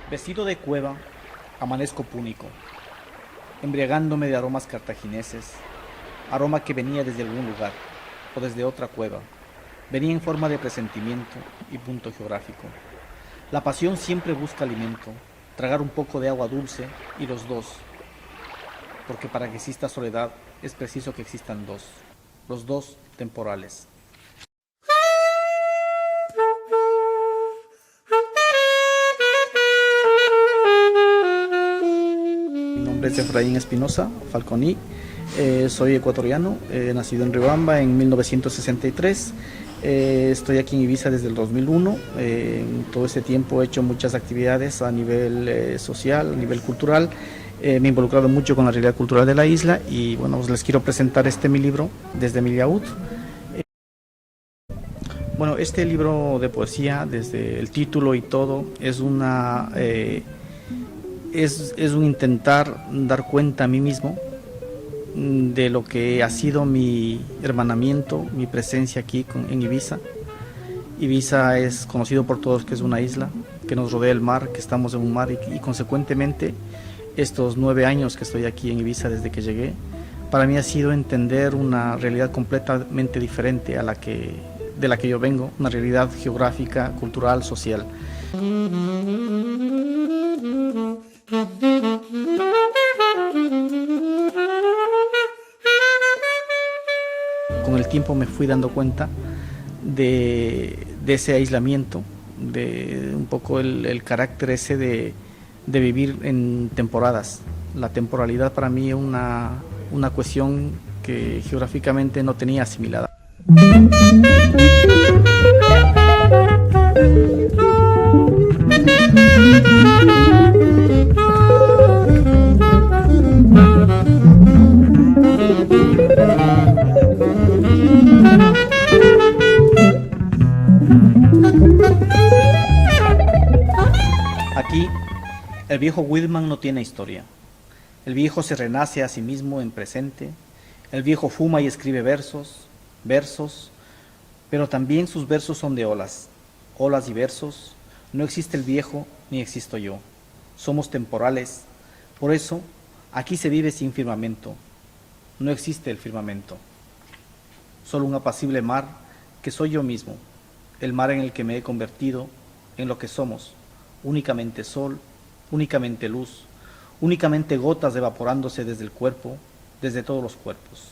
Vestido de cueva, amanezco púnico, embriagándome de aromas cartagineses, aroma que venía desde algún lugar o desde otra cueva, venía en forma de presentimiento y punto geográfico. La pasión siempre busca alimento, tragar un poco de agua dulce y los dos, porque para que exista soledad es preciso que existan dos, los dos temporales. Mi nombre es Efraín Espinosa Falconi, soy ecuatoriano, nacido en Riobamba en 1963. Estoy aquí en Ibiza desde el 2001. En todo este tiempo he hecho muchas actividades a nivel social, a nivel cultural. Me he involucrado mucho con la realidad cultural de la isla y bueno, pues les quiero presentar mi libro desde mi laúd. Bueno, este libro de poesía, desde el título y todo, es un intentar dar cuenta a mí mismo de lo que ha sido mi hermanamiento, mi presencia aquí en Ibiza. Ibiza es conocido por todos que es una isla, que nos rodea el mar, que estamos en un mar y consecuentemente estos 9 años que estoy aquí en Ibiza desde que llegué, para mí ha sido entender una realidad completamente diferente de la que yo vengo, una realidad geográfica, cultural, social. Con el tiempo me fui dando cuenta de ese aislamiento, de un poco el carácter ese de vivir en temporadas. La temporalidad para mí es una cuestión que geográficamente no tenía asimilada. Aquí, el viejo Whitman no tiene historia. El viejo se renace a sí mismo en presente. El viejo fuma y escribe versos, pero también sus versos son de olas y versos. No existe el viejo ni existo yo. Somos temporales. Por eso, aquí se vive sin firmamento. No existe el firmamento. Solo un apacible mar que soy yo mismo, el mar en el que me he convertido en lo que somos, únicamente sol, únicamente luz, únicamente gotas evaporándose desde el cuerpo, desde todos los cuerpos.